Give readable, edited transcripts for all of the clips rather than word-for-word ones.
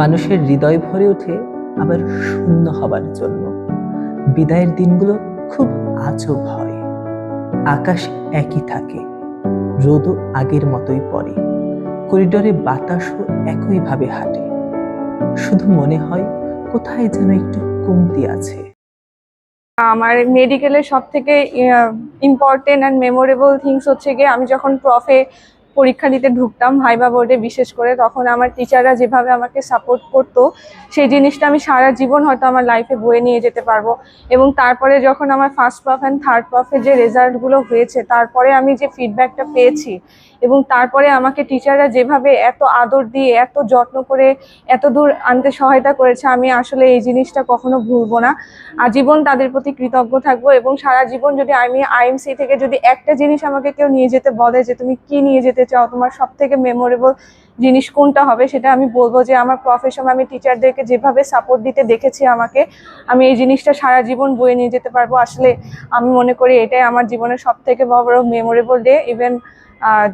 মানুষের হৃদয় ভরে ওঠে আবার শূন্য হবার জন্য। বিদায়ের দিনগুলো খুব আজব হয়। আকাশ একই থাকে, রোদও আগের মতোই পড়ে, করিডোরে বাতাসও একইভাবে হাঁটে। শুধু মনে হয় কোথায় যেন একটু কমতি আছে। আমার মেডিকেলের সব থেকে ইম্পর্টেন্ট অ্যান্ড মেমোরেবল থিংস হচ্ছে গিয়ে আমি যখন প্রফে পরীক্ষা দিতে ঢুকতাম ভাইবা বোর্ডে, বিশেষ করে তখন আমার টিচাররা যেভাবে আমাকে সাপোর্ট করতো সেই জিনিসটা আমি সারা জীবন হয়তো আমার লাইফে বয়ে নিয়ে যেতে পারবো। এবং তারপরে যখন আমার ফার্স্ট প্রফ অ্যান্ড থার্ড প্রফের যে রেজাল্টগুলো হয়েছে, তারপরে আমি যে ফিডব্যাকটা পেয়েছি এবং তারপরে আমাকে টিচাররা যেভাবে এত আদর দিয়ে এত যত্ন করে এত দূর আনতে সহায়তা করেছে, আমি আসলে এই জিনিসটা কখনো ভুলবো না। আজীবন তাদের প্রতি কৃতজ্ঞ থাকবো। এবং সারা জীবন যদি আমি আইএমসি থেকে যদি একটা জিনিস আমাকে কেউ নিয়ে যেতে বলে যে তুমি কি নিয়ে যেতে চাও, তোমার সব থেকে মেমোরেবল জিনিস কোনটা হবে, সেটা আমি বলবো যে আমার প্রফেশন, আমি টিচারদেরকে যেভাবে সাপোর্ট দিতে দেখেছি আমাকে, আমি এই জিনিসটা সারা জীবন বয়ে নিয়ে যেতে পারবো। আসলে আমি মনে করি এটাই আমার জীবনের সব থেকে বড় মেমোরেবল ডে। ইভেন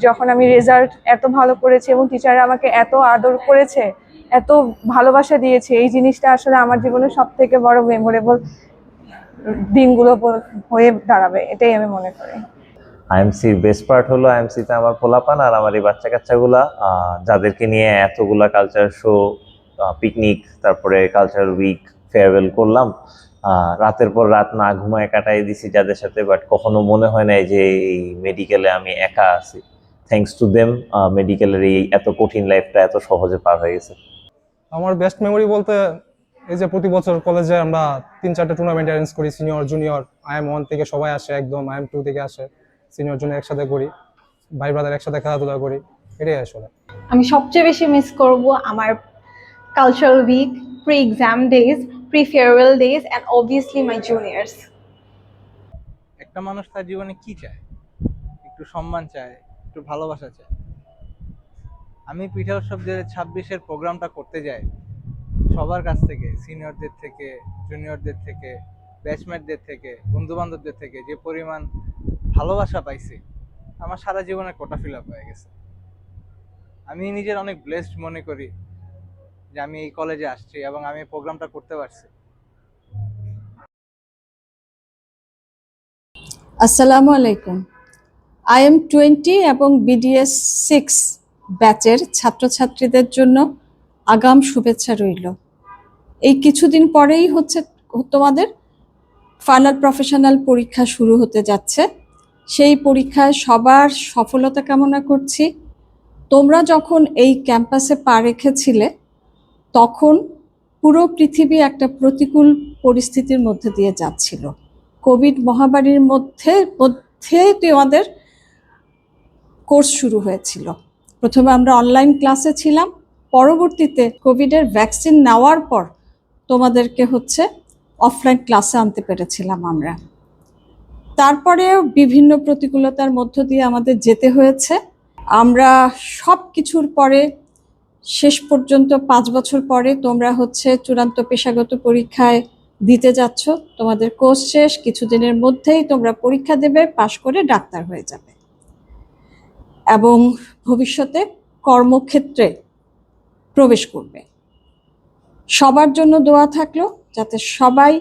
যখন আমি রেজাল্ট এত ভালো করেছি এবং টিচাররা আমাকে এত আদর করেছে, এত ভালোবাসা দিয়েছে, এই জিনিসটা আসলে আমার জীবনের সব থেকে বড় মেমোরেবল দিনগুলো হয়ে দাঁড়াবে, এটাই আমি মনে করি। আইএমসির বেস্ট পার্ট হলো আইএমসিতে আমার পোলাপান আর আমার এই বাচ্চা কাচ্চাগুলা, যাদেরকে নিয়ে এতগুলা কালচার শো, পিকনিক, তারপরে কালচারাল উইক, ফেয়ারওয়েল করলাম। রাতের পর রাত না ঘুমায় কাটাই দিছি যাদের সাথে, বাট কখনো মনে হয় নাই যে এই মেডিকেলে আমি একা আছি। থ্যাঙ্কস টু দেম মেডিকেলের এই এত কঠিন লাইফটা এত সহজে পার হয়ে গেছে। আমার বেস্ট মেমোরি বলতে এই যে প্রতি বছর কলেজে আমরা 3-4টা টুর্নামেন্ট অ্যারেঞ্জ করি, সিনিয়র জুনিয়র IM1 থেকে সবাই আসে, একদম IM2 থেকে আসে, সিনিয়র জুনিয়র একসাথে করি, ভাই ব্রাদার একসাথে খেলাধুলা করি, এটাই আসলে। আমি সবচেয়ে বেশি মিস করব আমার cultural week, pre exam days, pre farewell days and obviously my juniors. একটা মানুষ তার জীবনে কি চায়? একটু সম্মান চায়, একটু ভালোবাসা চায়। আমি পিঠা উৎসব 2026-এর প্রোগ্রামটা করতে যাই সবার কাছ থেকে, সিনিয়রদের থেকে, জুনিয়রদের থেকে, ব্যাচমেটদের থেকে, বন্ধু বান্ধবদের থেকে যে পরিমাণ ভালোবাসা পাইছি, আমার সারা জীবনে কোটা ফিল আপ হয়ে গেছে। আমি নিজের অনেক ব্লেসড মনে করি যে আমি এই কলেজে আসছি এবং আমি এই প্রোগ্রামটা করতে পারছি। আসসালামু আলাইকুম। IM20 এবং BDS 6 ব্যাচের ছাত্রছাত্রীদের জন্য আগাম শুভেচ্ছা রইল। এই কিছুদিন পরেই তোমাদের ফাইনাল প্রফেশনাল পরীক্ষা শুরু হতে যাচ্ছে। সেই পরীক্ষায় সবার সফলতা কামনা করছি। তোমরা যখন এই ক্যাম্পাসে পা রেখেছিলে তখন পুরো পৃথিবী একটা প্রতিকূল পরিস্থিতির মধ্যে দিয়ে যাচ্ছিল। কোভিড মহামারীর মধ্যে তোমাদের কোর্স শুরু হয়েছিল। প্রথমে আমরা অনলাইন ক্লাসে ছিলাম, পরবর্তীতে কোভিডের ভ্যাকসিন নেওয়ার পর তোমাদেরকে অফলাইন ক্লাসে আনতে পেরেছিলাম আমরা। তারপরেও বিভিন্ন প্রতিকূলতার মধ্য দিয়ে আমাদের যেতে হয়েছে। আমরা সব কিছুর পরে শেষ পর্যন্ত 5 বছর পরে তোমরা চূড়ান্ত পেশাগত পরীক্ষায় দিতে যাচ্ছ। তোমাদের কোর্স শেষ, কিছুদিনের মধ্যেই তোমরা পরীক্ষা দেবে, পাশ করে ডাক্তার হয়ে যাবে এবং ভবিষ্যতে কর্মক্ষেত্রে প্রবেশ করবে। সবার জন্য দোয়া থাকলো যাতে সবাই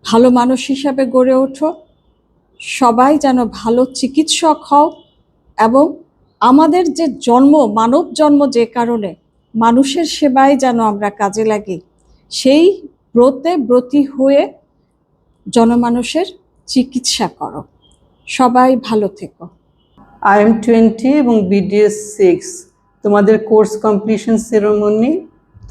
ভালো মানুষ হিসাবে গড়ে ওঠো, সবাই যেন ভালো চিকিৎসক হও এবং আমাদের যে মানব জন্ম যে কারণে মানুষের সেবায় যেন আমরা কাজে লাগি, সেই ব্রতী হয়ে জনমানুষের চিকিৎসা করো। সবাই ভালো থেকো। IM20 এবং BDS 6 তোমাদের কোর্স কমপ্লিশন সেরেমনি,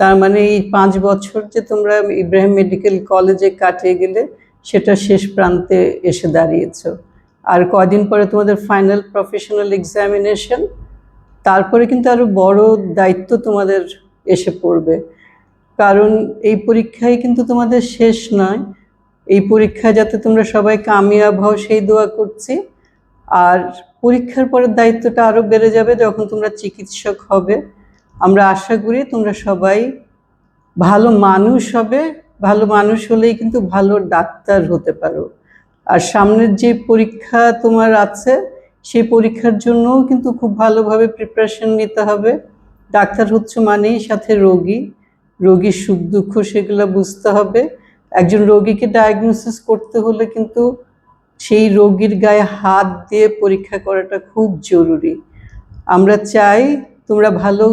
তার মানে এই 5 বছর যে তোমরা ইব্রাহিম মেডিকেল কলেজে কাটিয়ে গেলে সেটা শেষ প্রান্তে এসে দাঁড়িয়েছো। আর কয়দিন পরে তোমাদের ফাইনাল প্রফেশনাল এক্সামিনেশন, তারপরে কিন্তু আরো বড় দায়িত্ব তোমাদের এসে পড়বে। কারণ এই পরীক্ষায় কিন্তু তোমাদের শেষ নয়, এই পরীক্ষায় যাতে তোমরা সবাই কামিয়াব হও সেই দোয়া করছি। আর পরীক্ষার পরের দায়িত্বটা আরো বেড়ে যাবে যখন তোমরা চিকিৎসক হবে। আমরা আশা করি তোমরা সবাই ভালো মানুষ হবে, ভালো মানুষ হলেই কিন্তু ভালো ডাক্তার হতে পারো। আর সামনের যে পরীক্ষা তোমার আছে সেই পরীক্ষার জন্যও কিন্তু খুব ভালোভাবে প্রিপারেশন নিতে হবে, ডাক্তার হচ্ছে মানেই সাথে রোগী, রোগীর সুখ দুঃখ সেগুলো বুঝতে হবে। একজন রোগীকে ডায়াগনোসিস করতে হলে কিন্তু সেই রোগীর গায়ে হাত দিয়ে পরীক্ষা করাটা খুব জরুরি। আমরা চাই তোমরা ভালো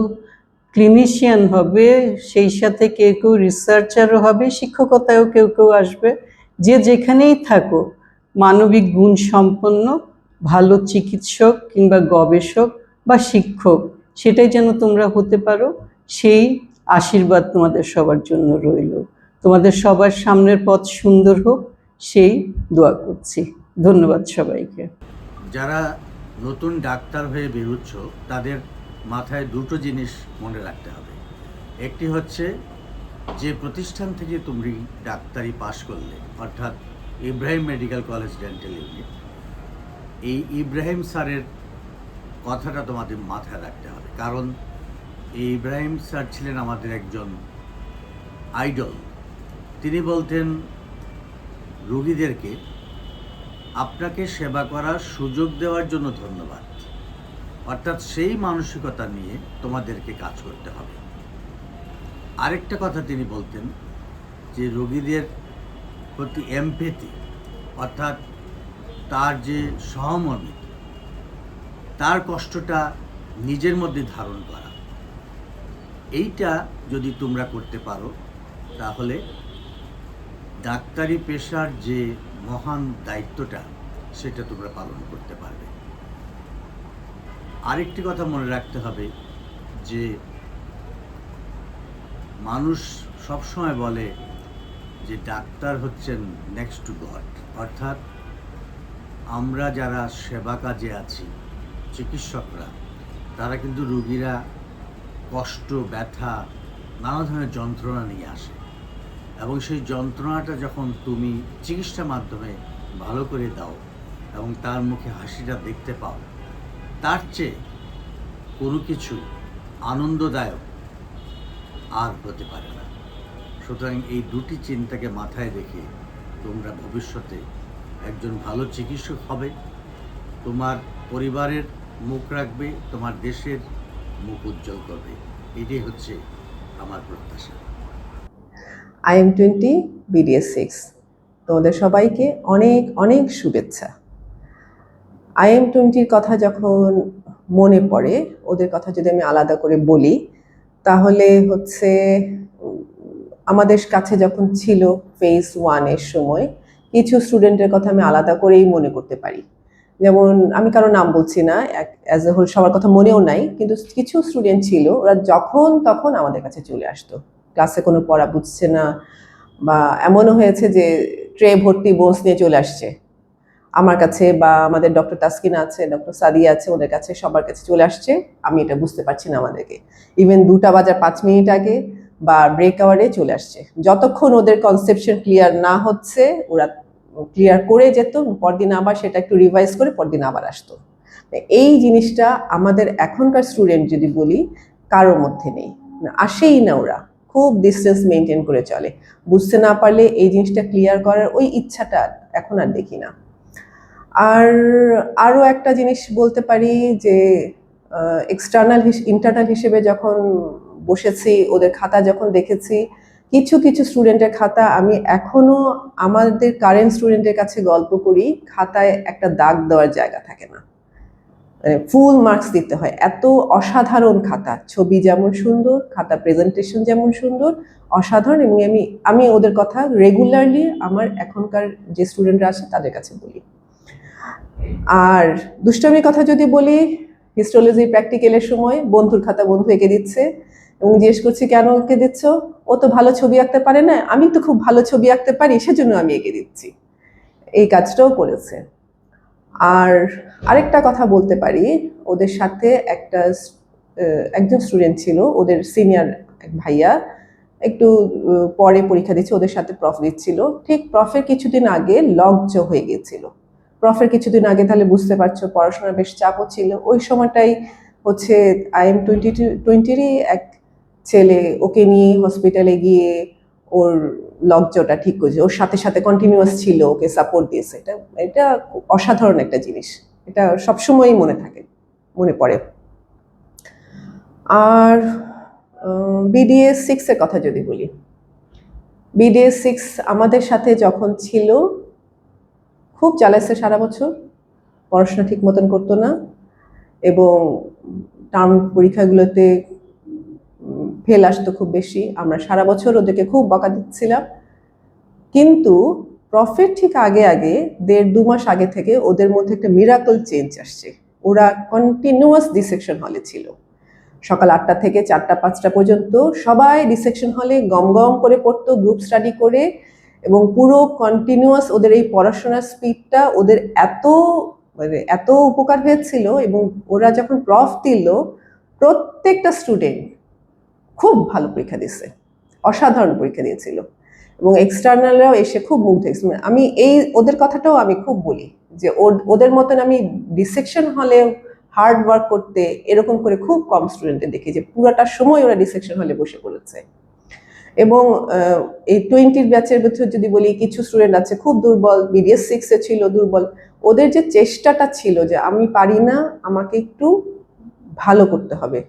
ক্লিনিশিয়ান হবে, সেই সাথে কেউ কেউ রিসার্চারও হবে, শিক্ষকতায়ও কেউ কেউ আসবে। যে যেখানেই থাকো মানবিক গুণ সম্পন্ন ভালো চিকিৎসক কিংবা গবেষক বা শিক্ষক সেটাই যেন তোমরা হতে পারো, সেই আশীর্বাদ তোমাদের সবার জন্য রইল। তোমাদের সবার সামনের পথ সুন্দর হোক সেই দোয়া করছি। ধন্যবাদ সবাইকে। যারা নতুন ডাক্তার হয়ে বেরোচ্ছ তাদের মাথায় দুটো জিনিস মনে রাখতে হবে। একটি হচ্ছে যে প্রতিষ্ঠান থেকে তুমি ডাক্তারি পাশ করলে, অর্থাৎ Ibrahim medical college dental unit, এই ইব্রাহিম স্যারের কথাটা তোমাদের মাথায় রাখতে হবে। কারণ এই ইব্রাহিম স্যার ছিলেন আমাদের একজন আইডল। তিনি বলতেন রোগীদেরকে আপনাকে সেবা করার সুযোগ দেওয়ার জন্য ধন্যবাদ, অর্থাৎ সেই মানসিকতা নিয়ে তোমাদেরকে কাজ করতে হবে। আরেকটা কথা তিনি বলতেন যে রোগীদের প্রতি এমপ্যাথি, অর্থাৎ তার যে সহমর্মিতা, তার কষ্টটা নিজের মধ্যে ধারণ করা, এইটা যদি তোমরা করতে পারো তাহলে ডাক্তারি পেশার যে মহান দায়িত্বটা সেটা তোমরা পালন করতে পারবে। আরেকটি কথা মনে রাখতে হবে যে মানুষ সবসময় বলে যে ডাক্তার হচ্ছেন নেক্সট টু গড, অর্থাৎ আমরা যারা সেবা কাজে আছি চিকিৎসকরা, তারা কিন্তু রোগীরা কষ্ট, ব্যথা, নানা ধরনের যন্ত্রণা নিয়ে আসে এবং সেই যন্ত্রণাটা যখন তুমি চিকিৎসার মাধ্যমে ভালো করে দাও এবং তার মুখে হাসিটা দেখতে পাও, তার চেয়ে কোনো কিছু আনন্দদায়ক আর হতে পারে না। সুতরাং এই দুটি চিন্তাকে মাথায় রেখে তোমরা ভবিষ্যতে একজন ভালো চিকিৎসক হবে, তোমার পরিবারের মুখ রাখবে, তোমার দেশের মুখ উজ্জ্বল করবে। এটাই হচ্ছে আমার প্রত্যাশা। IM20 BDS 6 তোমাদের সবাইকে অনেক অনেক শুভেচ্ছা। IM20-র কথা যখন মনে পড়ে, ওদের কথা যদি আমি আলাদা করে বলি, তাহলে হচ্ছে আমাদের কাছে যখন ছিল ফেজ 1-এর সময় কিছু স্টুডেন্টের কথা আমি আলাদা করেই মনে করতে পারি। যেমন আমি কারো নাম বলছি না, অ্যাজ এ হোল সবার কথা মনেও নাই, কিন্তু কিছু স্টুডেন্ট ছিল ওরা যখন তখন আমাদের কাছে চলে আসতো। ক্লাসে কোনো পড়া বুঝছে না, বা এমনও হয়েছে যে ট্রে ভর্তি বোনস নিয়ে চলে আসছে আমার কাছে, বা আমাদের ডক্টর তাসকিনা আছে, ডক্টর সাদিয়া আছে, ওদের কাছে সবার কাছে চলে আসছে। আমি এটা বুঝতে পারছি না আমাদেরকে, ইভেন 2টা বাজার 5 মিনিট আগে বা ব্রেক আওয়ারে চলে আসছে। যতক্ষণ ওদের কনসেপশন ক্লিয়ার না হচ্ছে ওরা ক্লিয়ার করে যেত, পরদিন আবার সেটা একটু রিভাইজ করে পরদিন আবার আসতো। এই জিনিসটা আমাদের এখনকার স্টুডেন্ট যদি বলি কারোর মধ্যে নেই, আসেই না। ওরা খুব ডিস্টেন্স মেনটেন করে চলে, বুঝতে না পারলে এই জিনিসটা ক্লিয়ার করার ওই ইচ্ছাটা এখন আর দেখি না। আর আরও একটা জিনিস বলতে পারি যে ইন্টারনাল হিসেবে যখন বসেছি, ওদের খাতা যখন দেখেছি, কিছু কিছু স্টুডেন্টের খাতা আমি এখনো আমাদের কারেন্ট স্টুডেন্টের কাছে গল্প করি, খাতায় একটা দাগ দেওয়ার জায়গা থাকে না, মানে ফুল মার্কস দিতে হয়। এত অসাধারণ খাতা, ছবি যেমন সুন্দর, খাতা প্রেজেন্টেশন যেমন সুন্দর, অসাধারণ। এবং আমি ওদের কথা রেগুলারলি আমার এখনকার যে স্টুডেন্টরা আছে তাদের কাছে বলি। আর দুষ্টামির কথা যদি বলি, হিস্টোলজি প্র্যাকটিক্যালের সময় বন্ধুর খাতা বন্ধু এঁকে দিচ্ছে এবং জিজ্ঞেস করছি কেন এঁকে দিচ্ছ, ও তো ভালো ছবি আঁকতে পারে না, আমি তো খুব ভালো ছবি আঁকতে পারি সেজন্য আমি এঁকে দিচ্ছি। এই কাজটাও করেছে। আর আরেকটা কথা বলতে পারি, ওদের সাথে একজন স্টুডেন্ট ছিল, ওদের সিনিয়র এক ভাইয়া, একটু পরে পরীক্ষা দিচ্ছে, ওদের সাথে প্রফ দিচ্ছিল। ঠিক প্রফের কিছুদিন আগে লকজ হয়ে গিয়েছিল। প্রফের কিছুদিন আগে, তাহলে বুঝতে পারছো পড়াশোনার বেশ চাপও ছিল। ওই সময়টাই হচ্ছে IM20-রই এক ছেলে ওকে নিয়ে হসপিটালে গিয়ে ওর লকজটা ঠিক করেছে, ওর সাথে সাথে কন্টিনিউয়াস ছিল, ওকে সাপোর্ট দিয়েছে। এটা অসাধারণ একটা জিনিস, এটা সবসময়ই মনে থাকে, মনে পড়ে। আর বিডিএস 6-এর কথা যদি বলি, বিডিএস 6 আমাদের সাথে যখন ছিল খুব জ্বালাইছে সারা বছর, পড়াশোনা ঠিক মতন করতো না এবং টার্ম পরীক্ষাগুলোতে ফেল আসতো খুব বেশি। আমরা সারা বছর ওদেরকে খুব বকা দিচ্ছিলাম, কিন্তু প্রফের ঠিক আগে 1.5-2 মাস আগে থেকে ওদের মধ্যে একটা মিরাকল চেঞ্জ আসছে। ওরা কন্টিনিউয়াস ডিসেকশন হলে ছিল, সকাল 8টা থেকে 4টা-5টা পর্যন্ত সবাই ডিসেকশন হলে গম গম করে পড়তো, গ্রুপ স্টাডি করে, এবং পুরো কন্টিনিউয়াস ওদের এই পড়াশোনার স্পিডটা ওদের এত উপকার হয়েছিল। এবং ওরা যখন প্রফ দিল, প্রত্যেকটা স্টুডেন্ট খুব ভালো পরীক্ষা দিয়েছে, অসাধারণ পরীক্ষা দিয়েছিল, এবং এক্সটার্নালরাও এসে খুব মুগ্ধ হয়েছে। আমি ওদের কথাটাও আমি খুব বলি যে ওদের মতন আমি ডিসেকশন হলে হার্ড ওয়ার্ক করতে এরকম করে খুব কম স্টুডেন্টে দেখি যে পুরোটা সময় ওরা ডিসেকশন হলে বসে পড়েছে। এবং এই 20 ব্যাচের ভিতরে যদি বলি, কিছু স্টুডেন্ট আছে খুব দুর্বল, বিডিএস 6-এ ছিল দুর্বল, ওদের যে চেষ্টাটা ছিল যে আমি পারি না, আমাকে একটু ভালো করতে হবে,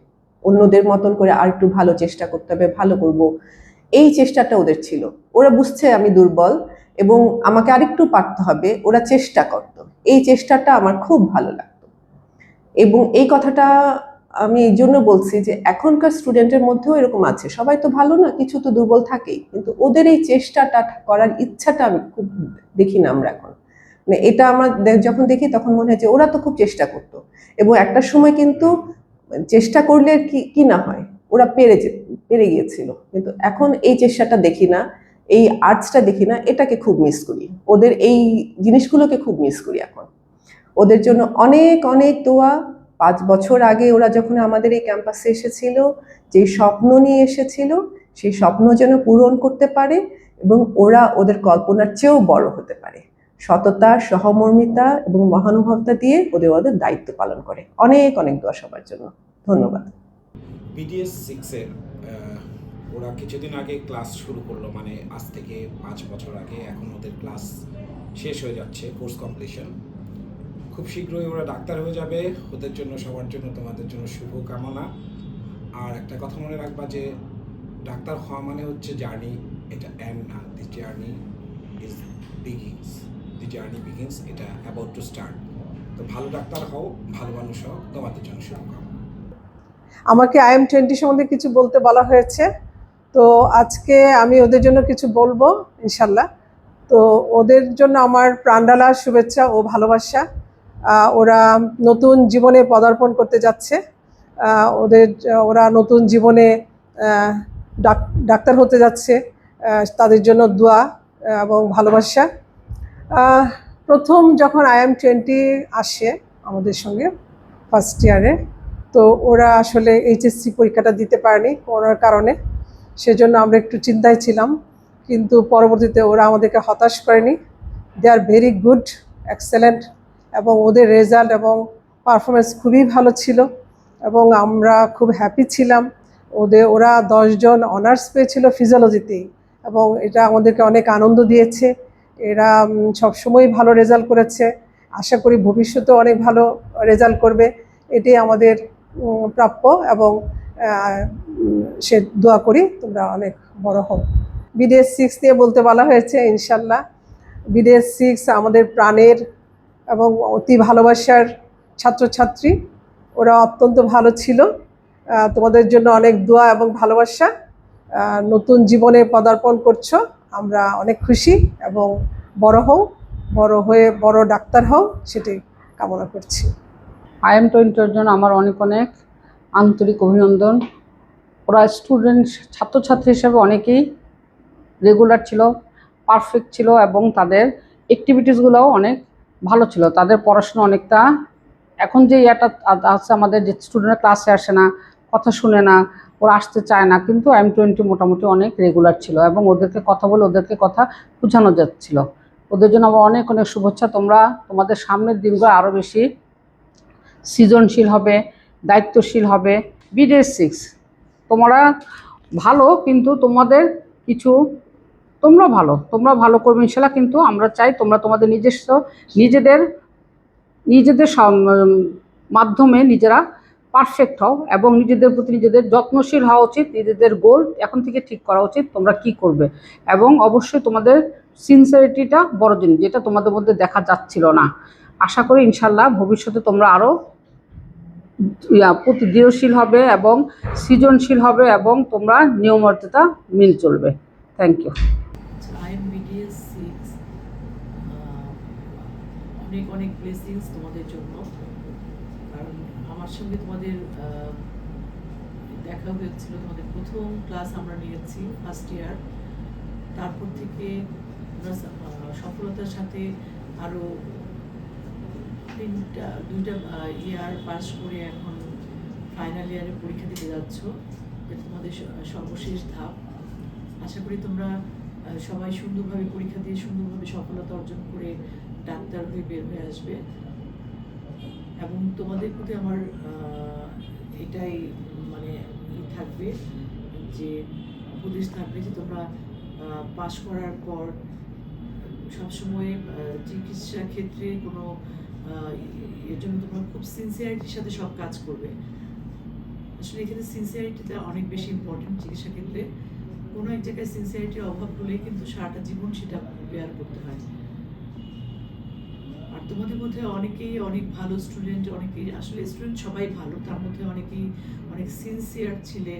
অন্যদের মতন করে আর একটু ভালো চেষ্টা করতে হবে, ভালো করব, এই চেষ্টাটা ওদের ছিল। ওরা বুঝছে আমি দুর্বল এবং আমাকে আরেকটু পারতে হবে, ওরা চেষ্টা করত, এই চেষ্টাটা আমার খুব ভালো লাগতো। এবং এই কথাটা আমি এই জন্য বলছি যে এখনকার স্টুডেন্টের মধ্যেও এরকম আছে, সবাই তো ভালো না, কিছু তো দুর্বল থাকেই, কিন্তু ওদের এই চেষ্টাটা করার ইচ্ছাটা আমি খুব দেখি না আমরা এখন। মানে এটা আমরা যখন দেখি তখন মনে হয় যে ওরা তো খুব চেষ্টা করতো, এবং একটা সময় কিন্তু চেষ্টা করলে কি না হয়, ওরা পেরে গিয়েছিল। কিন্তু এখন এই চেষ্টাটা দেখি না, এই আর্টসটা দেখি না, এটাকে খুব মিস করি, ওদের এই জিনিসগুলোকে খুব মিস করি এখন। ওদের জন্য অনেক অনেক দোয়া। 5 বছর আগে ওরা যখন আমাদের এই ক্যাম্পাসে এসেছিল, যে স্বপ্ন নিয়ে এসেছিল, সেই স্বপ্ন যেন পূরণ করতে পারে এবং ওরা ওদের কল্পনার চেয়েও বড় হতে পারে। সততা, সহমর্মিতা এবং মহানুভবতা দিয়ে ওদের দায়িত্ব পালন করে। অনেক অনেক দোয়া সবার জন্য। ধন্যবাদ। বিডিএস 6-এর ওরা কিছুদিন আগে ক্লাস শুরু করলো, মানে আজ থেকে 5 বছর আগে। এখন ওদের ক্লাস শেষ হয়ে যাচ্ছে, কোর্স কমপ্লিশন। খুব শীঘ্রই ওরা ডাক্তার হয়ে যাবে। ওদের জন্য, সবার জন্য, তোমাদের জন্য শুভকামনা। আর একটা কথা মনে রাখবা যে ডাক্তার হওয়া মানে হচ্ছে জার্নি, এটা এন্ড না। দি journey is begins, the journey begins, এটা অ্যাবাউট টু স্টার্ট। তো ভালো ডাক্তার হও, ভালো মানুষ হও, তোমাদের জন্য শুভকামনা। আমাকে IM20 সম্বন্ধে কিছু বলতে বলা হয়েছে, তো আজকে আমি ওদের জন্য কিছু বলবো ইনশাল্লাহ। তো ওদের জন্য আমার প্রাণঢালা শুভেচ্ছা ও ভালোবাসা। ওরা নতুন জীবনে পদার্পণ করতে যাচ্ছে, ওরা নতুন জীবনে ডাক্তার হতে যাচ্ছে, তাদের জন্য দোয়া এবং ভালোবাসা। প্রথম যখন IM20 আসে আমাদের সঙ্গে ফার্স্ট ইয়ারে, তো ওরা আসলে HSC পরীক্ষাটা দিতে পারেনি করোনার কারণে, সেজন্য আমরা একটু চিন্তায় ছিলাম, কিন্তু পরবর্তীতে ওরা আমাদেরকে হতাশ করেনি। দে আর ভেরি গুড, এক্সেলেন্ট, এবং ওদের রেজাল্ট এবং পারফরমেন্স খুবই ভালো ছিল এবং আমরা খুব হ্যাপি ছিলাম। ওরা 10 জন অনার্স পেয়েছিল ফিজিওলজিতেই, এবং এটা আমাদেরকে অনেক আনন্দ দিয়েছে। এরা সবসময় ভালো রেজাল্ট করেছে, আশা করি ভবিষ্যতেও অনেক ভালো রেজাল্ট করবে, এটাই আমাদের প্রাপ্য, এবং সে দোয়া করি তোমরা অনেক বড় হও। বিডিএস 6 নিয়ে বলতে বলা হয়েছে, ইনশাল্লাহ বিডিএস 6 আমাদের প্রাণের এবং অতি ভালোবাসার ছাত্রছাত্রী, ওরা অত্যন্ত ভালো ছিল। তোমাদের জন্য অনেক দোয়া এবং ভালোবাসা। নতুন জীবনে পদার্পণ করছো, আমরা অনেক খুশি, এবং বড় হও, বড় হয়ে বড় ডাক্তার হও, সেটাই কামনা করছি। IM20-এর জন্য আমার অনেক অনেক আন্তরিক অভিনন্দন। ওরা স্টুডেন্ট, ছাত্রছাত্রী হিসেবে অনেকেই রেগুলার ছিল, পারফেক্ট ছিল, এবং তাদের অ্যাক্টিভিটিসগুলোও অনেক ভালো ছিল। তাদের পড়াশোনা অনেকটা, এখন যে এটা আছে আমাদের যে স্টুডেন্টরা ক্লাসে আসে না, কথা শুনে না, ওরা আসতে চায় না, কিন্তু IM20 মোটামুটি অনেক রেগুলার ছিল এবং ওদেরকে কথা বলে ওদেরকে কথা বোঝানো যাচ্ছিল। ওদের জন্য আমার অনেক অনেক শুভেচ্ছা। তোমাদের সামনের দিনগুলো আরও বেশি সৃজনশীল হবে, দায়িত্বশীল হবে। বিডিএস 6 তোমরা ভালো, কিন্তু তোমরা ভালো করবে ইনশাল্লাহ, কিন্তু আমরা চাই তোমরা তোমাদের নিজেদের মাধ্যমে নিজেরা পারফেক্ট হও এবং নিজেদের প্রতি নিজেদের যত্নশীল হওয়া উচিত। নিজেদের গোল এখন থেকে ঠিক করা উচিত তোমরা কি করবে, এবং অবশ্যই তোমাদের সিনসিয়ারিটিটা বড় জিনিস, যেটা তোমাদের মধ্যে দেখা যাচ্ছিল না। আশা করি ইনশাল্লাহ ভবিষ্যতে তোমরা আরও প্রতিদৃঢ়শীল হবে এবং সৃজনশীল হবে এবং তোমরা নিয়মমর্যাদা মেনে চলবে। Thank you. IM BDS 6 অনেক অনেক ব্লেসিংস তোমাদের জন্য, কারণ আমার সঙ্গে তোমাদের দেখা হয়েছিল, তোমাদের প্রথম ক্লাস আমরা নিয়েছি ফার্স্ট ইয়ার, তারপর থেকে আমরা সফলতার সাথে আরও দুইটা ইয়ার পাস করে এখন ফাইনাল ইয়ারে পরীক্ষা দিতে যাচ্ছ, যেটা তোমাদের সর্বশেষ ধাপ। আশা করি তোমরা সবাই সুন্দরভাবে পরীক্ষা দিয়ে সুন্দরভাবে সফলতা অর্জন করে ডাক্তার হয়ে বের হয়ে আসবে। এবং তোমাদের প্রতি আমার এটাই মানে থাকবে, যে উপদেশ থাকবে যে তোমরা পাশ করার পর সবসময় চিকিৎসা ক্ষেত্রে কোনো এর জন্য তোমরা খুব সিনসিয়ারিটির সাথে সব কাজ করবে। আসলে এখানে সিনসিয়ারিটিটা অনেক বেশি ইম্পর্টেন্ট চিকিৎসা ক্ষেত্রে। কোনো এক জায়গায় সিনসিয়ারিটির অভাব হলে কিন্তু সারাটা জীবন সেটা বেয়ার করতে হয়। আর তোমাদের মধ্যে অনেকেই অনেক ভালো স্টুডেন্ট, অনেকেই আসলে স্টুডেন্ট সবাই ভালো, তার মধ্যে অনেকেই অনেক সিনসিয়ার ছিলে,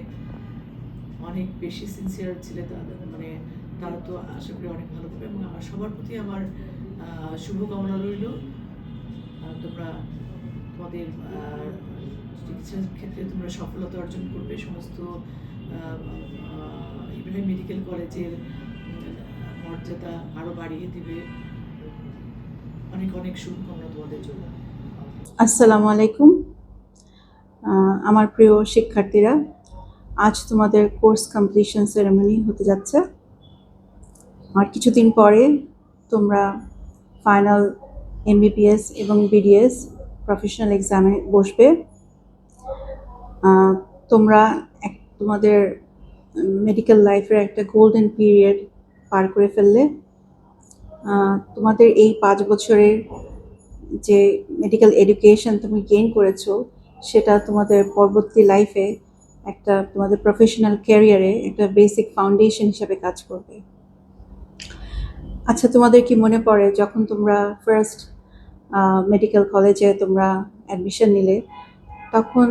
অনেক বেশি সিনসিয়ার ছিলে, মানে তারা তো আশা করি অনেক ভালো করবে। এবং আমার সবার প্রতি আমার শুভকামনা রইল, তোমরা তোমাদের চিকিৎসার ক্ষেত্রে তোমরা সফলতা অর্জন করবে, সমস্ত ইব্রাহিম মেডিকেল কলেজের মর্যাদা আরও বাড়িয়ে দিবে। অনেক অনেক শুভকামনা তোমাদের জন্য। আসসালামু আলাইকুম। আমার প্রিয় শিক্ষার্থীরা, আজ তোমাদের কোর্স কমপ্লিশন সেরেমনি হতে যাচ্ছে। আর কিছুদিন পরে তোমরা ফাইনাল MBBS এবং BDS প্রফেশনাল এক্সামে বসবে। তোমরা তোমাদের মেডিকেল লাইফের একটা গোল্ডেন পিরিয়ড পার করে ফেললে। তোমাদের এই 5 বছরের যে মেডিকেল এডুকেশন তুমি গেইন করেছো, সেটা তোমাদের পরবর্তী লাইফে একটা তোমাদের প্রফেশনাল ক্যারিয়ারে একটা বেসিক ফাউন্ডেশন হিসেবে কাজ করবে। আচ্ছা, তোমাদের কি মনে পড়ে যখন তোমরা ফার্স্ট মেডিকেল কলেজে তোমরা অ্যাডমিশন নিলে, তখন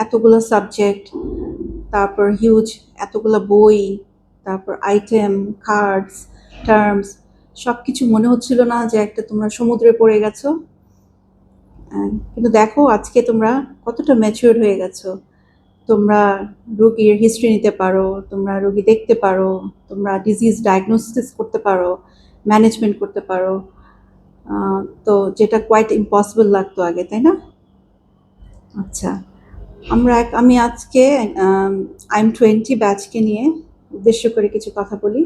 এতগুলো সাবজেক্ট, তারপর হিউজ এতগুলো বই, তারপর আইটেম, কার্ডস, টার্মস, সব কিছু মনে হচ্ছিল না যে একটা তোমরা সমুদ্রে পড়ে গেছো? কিন্তু দেখো আজকে তোমরা কতটা ম্যাচিউরড হয়ে গেছো। তোমরা রোগীর হিস্ট্রি নিতে পারো, তোমরা রোগী দেখতে পারো, তোমরা ডিজিজ ডায়াগনোসিস করতে পারো, ম্যানেজমেন্ট করতে পারো। তো যেটা কোয়াইট ইম্পসিবল লাগতো আগে, তাই না? আচ্ছা, আমি আজকে IM 20 ব্যাচকে নিয়ে উদ্দেশ্য করে কিছু কথা বলি।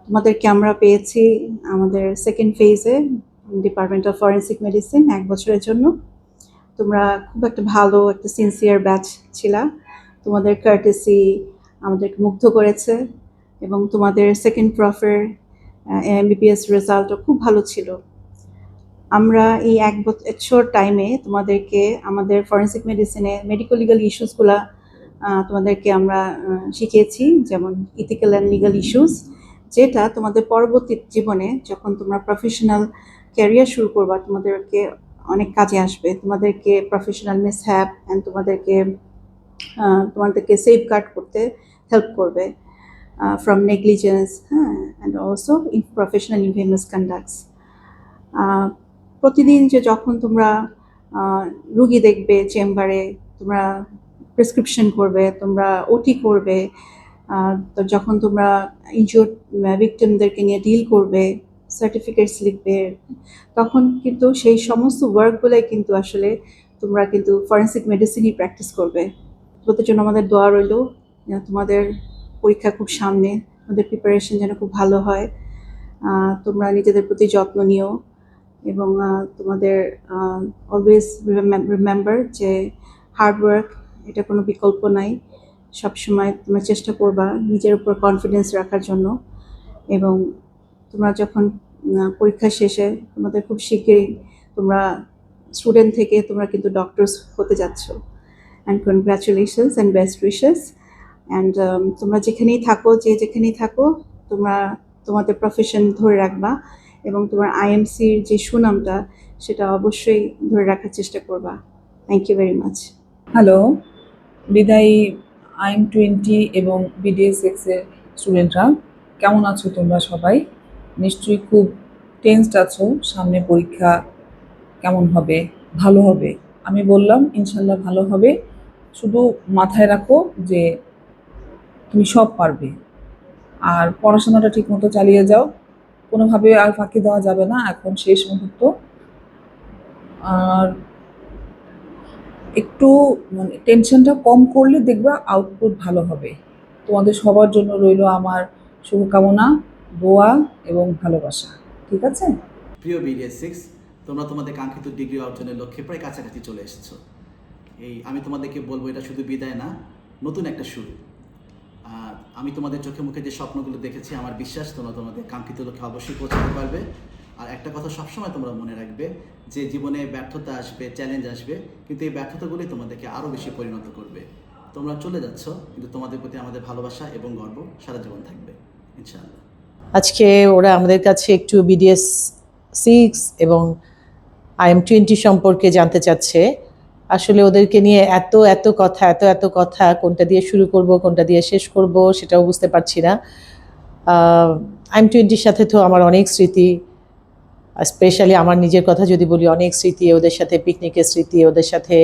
তোমাদেরকে আমরা পেয়েছি আমাদের সেকেন্ড ফেজে ডিপার্টমেন্ট অফ ফরেন্সিক মেডিসিন 1 বছরের জন্য। তোমরা খুব একটা ভালো একটা সিনসিয়ার ব্যাচ ছিলা। তোমাদের কার্টেসি আমাদেরকে মুগ্ধ করেছে এবং তোমাদের সেকেন্ড প্রফের MBBS রেজাল্টও খুব ভালো ছিল। আমরা এই 1 বছর টাইমে তোমাদেরকে আমাদের ফরেন্সিক মেডিসিনে মেডিকো লিগাল ইস্যুসগুলো তোমাদেরকে আমরা শিখিয়েছি, যেমন ইথিক্যাল অ্যান্ড লিগাল ইস্যুস, যেটা তোমাদের পরবর্তী জীবনে যখন তোমরা প্রফেশনাল ক্যারিয়ার শুরু করবা তোমাদেরকে অনেক কাজে আসবে। তোমাদেরকে প্রফেশনাল মিসহ্যাপ অ্যান্ড তোমাদেরকে সেফগার্ড করতে হেল্প করবে from negligence, and also in professional infamous conducts. প্রতিদিন যে যখন তোমরা রুগী দেখবে চেম্বারে, তোমরা প্রেসক্রিপশন করবে, তোমরা ওটি করবে, তো যখন তোমরা ইনজিওর্ড ভিকটিমদেরকে নিয়ে ডিল করবে, সার্টিফিকেটস লিখবে, তখন কিন্তু সেই সমস্ত ওয়ার্কগুলোই কিন্তু আসলে তোমরা কিন্তু ফরেন্সিক মেডিসিনই প্র্যাকটিস করবে। তোমাদের জন্য আমাদের দোয়া রইল, তোমাদের পরীক্ষা খুব সামনে, তোমাদের প্রিপারেশন যেন খুব ভালো হয়। তোমরা নিজেদের প্রতি যত্ন নিও এবং তোমাদের অলওয়েজ রিমেম্বার যে হার্ডওয়ার্ক এটা কোনো বিকল্প নাই। সবসময় তোমরা চেষ্টা করবা নিজের উপর কনফিডেন্স রাখার জন্য। এবং তোমরা যখন পরীক্ষা শেষে তোমাদের খুব শীঘ্রই তোমরা স্টুডেন্ট থেকে তোমরা কিন্তু ডক্টরস হতে যাচ্ছ। And congratulations and best wishes. And তোমরা যেখানেই থাকো, যেখানেই থাকো, তোমরা তোমাদের প্রফেশন ধরে রাখবা এবং তোমার আইএমসির যে সুনামটা সেটা অবশ্যই ধরে রাখার চেষ্টা করবা। Thank you very much. Hello, বিদায়ী IM20 এবং BDS6 এর স্টুডেন্টরা, কেমন আছো তোমরা সবাই? নিশ্চয়ই খুব টেন্সড আছো। সামনে পরীক্ষা, কেমন হবে? ভালো হবে। আমি বললাম ইনশাল্লাহ ভালো হবে। শুধু মাথায় রাখো যে তুমি সব পারবে, আর পড়াশোনাটা ঠিক মতো চালিয়ে যাও। কোনোভাবে আর ফাঁকি দেওয়া যাবে না, এখন শেষ মুহূর্ত। আর একটু মানে টেনশনটা কম করলে দেখবা আউটপুট ভালো হবে। তোমাদের সবার জন্য রইল আমার শুভকামনা, দোয়া এবং ভালোবাসা। ঠিক আছে? প্রিয় BDS6, তোমরা তোমাদের কাঙ্ক্ষিত ডিগ্রি অর্জনের লক্ষ্যে প্রায় কাছাকাছি চলে এসেছো। আমি তোমাদেরকে বলবো, এটা শুধু বিদায় না, নতুন একটা শুরু। আর আমি তোমাদের চোখে মুখে যে স্বপ্নগুলো দেখেছি, আমার বিশ্বাস তোমরা তোমাদের কাঙ্ক্ষিত লক্ষ্যে অবশ্যই পৌঁছাতে পারবে। আর একটা কথা সবসময় তোমরা মনে রাখবে যে জীবনে ব্যর্থতা আসবে, চ্যালেঞ্জ আসবে, কিন্তু এই ব্যর্থতাগুলোই তোমাদেরকে আরও বেশি পরিণত করবে। তোমরা চলে যাচ্ছ, কিন্তু তোমাদের প্রতি আমাদের ভালোবাসা এবং গর্ব সারা জীবন থাকবে ইনশাআল্লাহ। আজকে ওরা আমাদের কাছে একটু BDS6 এবং IM20 সম্পর্কে জানতে চাচ্ছে। আসলে ওদেরকে নিয়ে এত কথা, কোনটা দিয়ে শুরু করব, কোনটা দিয়ে শেষ করব সেটাও বুঝতে পারছি না। IM20-র সাথে তো আমার অনেক স্মৃতি, স্পেশালি আমার নিজের কথা যদি বলি, অনেক স্মৃতি, ওদের সাথে পিকনিকের স্মৃতি, ওদের সাথে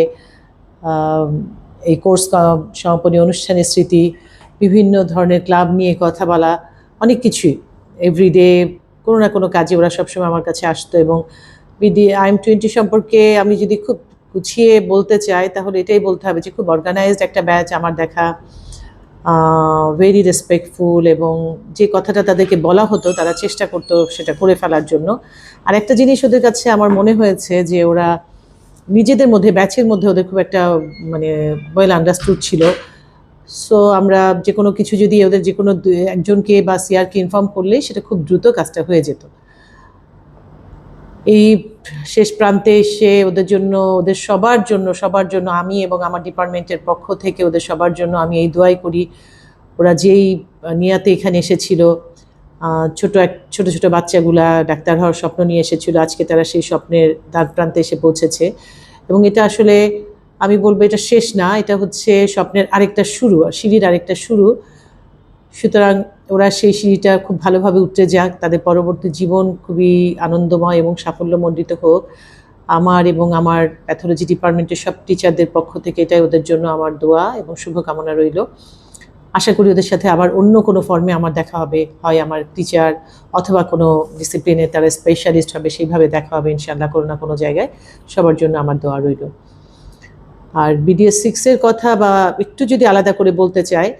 এই কোর্স সমাপনী অনুষ্ঠানের স্মৃতি, বিভিন্ন ধরনের ক্লাব নিয়ে কথা বলা, অনেক কিছুই। এভরিডে কোনো না কোনো কাজে ওরা সবসময় আমার কাছে আসতো। এবং IM20 সম্পর্কে আমি যদি খুব গুছিয়ে বলতে চাই তাহলে এটাই বলতে হবে যে খুব অর্গানাইজড একটা ব্যাচ আমার দেখা, ভেরি রেসপেক্টফুল, এবং যে কথাটা তাদেরকে বলা হতো তারা চেষ্টা করতো সেটা করে ফেলার জন্য। আর একটা জিনিস ওদের কাছে আমার মনে হয়েছে যে ওরা নিজেদের মধ্যে, ব্যাচের মধ্যে ওদের খুব একটা মানে ওয়েল আন্ডারস্টুড ছিল। সো আমরা যে কোনো কিছু যদি ওদের যে কোনো একজনকে বা সিআরকে ইনফর্ম করলেই সেটা খুব দ্রুত কাজটা হয়ে যেত। এই শেষ প্রান্তে এসে ওদের জন্য, ওদের সবার জন্য আমি এবং আমার ডিপার্টমেন্টের পক্ষ থেকে ওদের সবার জন্য আমি এই দোয়াই করি, ওরা যেই নিয়াতে এখানে এসেছিল, ছোট বাচ্চাগুলা ডাক্তার হওয়ার স্বপ্ন নিয়ে এসেছিল, আজকে তারা সেই স্বপ্নের দ্বার প্রান্তে এসে পৌঁছেছে। এবং এটা আসলে আমি বলবো এটা শেষ না, এটা হচ্ছে স্বপ্নের আরেকটা শুরু, সিঁড়ির আরেকটা শুরু। সুতরাং ওরা সেই সিঁড়িটা খুব ভালোভাবে উঠে যাক, তাদের পরবর্তী জীবন খুবই আনন্দময় এবং সাফল্যমণ্ডিত হোক। আমার এবং আমার প্যাথোলজি ডিপার্টমেন্টের সব টিচারদের পক্ষ থেকে এটাই ওদের জন্য আমার দোয়া এবং শুভকামনা রইল। আশা করি ওদের সাথে আবার অন্য কোনো ফর্মে আমার দেখা হবে, হয় আমার টিচার অথবা কোনো ডিসিপ্লিনে তারা স্পেশালিস্ট হবে, সেইভাবে দেখা হবে ইনশাআল্লাহ কোনো না কোনো জায়গায়। সবার জন্য আমার দোয়া রইল। আর BDS6-এর কথা বা একটু যদি আলাদা করে বলতে চাই,